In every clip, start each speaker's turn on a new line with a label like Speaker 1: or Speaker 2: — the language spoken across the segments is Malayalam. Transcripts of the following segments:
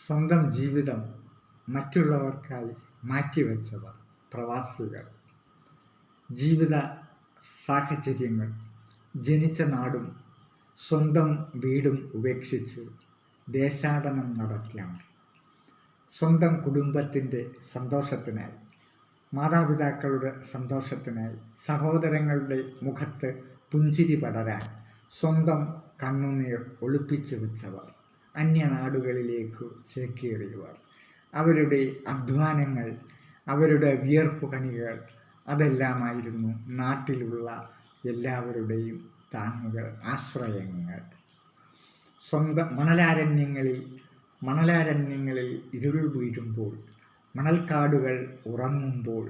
Speaker 1: സ്വന്തം ജീവിതം മറ്റുള്ളവർക്കായി മാറ്റിവെച്ചവർ പ്രവാസികൾ. ജീവിത സാഹചര്യങ്ങൾ, ജനിച്ച നാടും സ്വന്തം വീടും ഉപേക്ഷിച്ച് ദേശാടനം നടത്തിയവർ. സ്വന്തം കുടുംബത്തിൻ്റെ സന്തോഷത്തിനായി, മാതാപിതാക്കളുടെ സന്തോഷത്തിനായി, സഹോദരങ്ങളുടെ മുഖത്ത് പുഞ്ചിരി പടരാൻ സ്വന്തം കണ്ണുനീർ ഒളിപ്പിച്ചു വെച്ചവർ, അന്യനാടുകളിലേക്ക് ചേക്കേറിയവർ. അവരുടെ അധ്വാനങ്ങൾ, അവരുടെ വിയർപ്പ് കണികൾ അതെല്ലാമായിരുന്നു നാട്ടിലുള്ള എല്ലാവരുടെയും താങ്ങുകൾ, ആശ്രയങ്ങൾ. സ്വന്തം മണലാരണ്യങ്ങളിൽ ഇരുൾ വീഴുമ്പോൾ, മണൽക്കാടുകൾ ഉറങ്ങുമ്പോൾ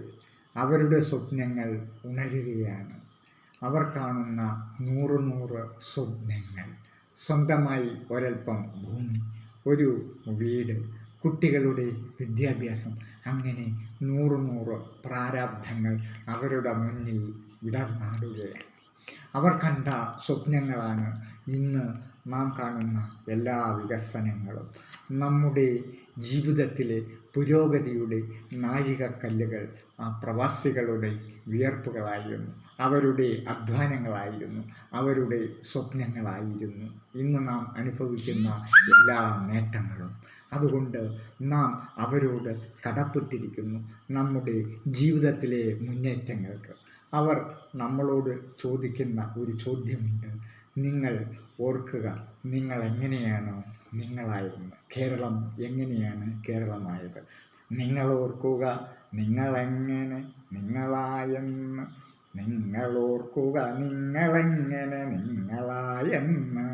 Speaker 1: അവരുടെ സ്വപ്നങ്ങൾ ഉണരുകയാണ്. അവർ കാണുന്ന 100 സ്വപ്നങ്ങൾ. സ്വന്തമായി ഒരൽപ്പം ഭൂമി, ഒരു വീട്, കുട്ടികളുടെ വിദ്യാഭ്യാസം, അങ്ങനെ 100 പ്രാരാബ്ധങ്ങൾ അവരുടെ മുന്നിൽ വിടർന്നാടുകയാണ്. അവർ കണ്ട സ്വപ്നങ്ങളാണ് ഇന്ന് നാം കാണുന്ന എല്ലാ വികസനങ്ങളും. നമ്മുടെ ജീവിതത്തിലെ പുരോഗതിയുടെ നാഴികക്കല്ലുകൾ ആ പ്രവാസികളുടെ വിയർപ്പുകളായിരുന്നു, അവരുടെ അധ്വാനങ്ങളായിരുന്നു, അവരുടെ സ്വപ്നങ്ങളായിരുന്നു ഇന്ന് നാം അനുഭവിക്കുന്ന എല്ലാ നേട്ടങ്ങളും. അതുകൊണ്ട് നാം അവരോട് കടപ്പെട്ടിരിക്കുന്നു നമ്മുടെ ജീവിതത്തിലെ മുന്നേറ്റങ്ങൾക്ക്. അവർ നമ്മളോട് ചോദിക്കുന്ന ഒരു ചോദ്യമുണ്ട്. നിങ്ങൾ ഓർക്കുക, നിങ്ങൾ എങ്ങനെയാണ് നിങ്ങളായിരുന്നത്? കേരളം എങ്ങനെയാണ് കേരളമായത്? നിങ്ങൾ ഓർക്കുക, നിങ്ങളെങ്ങനെ നിങ്ങളായെന്ന്. നിങ്ങൾ ഓർക്കുക, നിങ്ങളെങ്ങനെ നിങ്ങളായെന്ന്.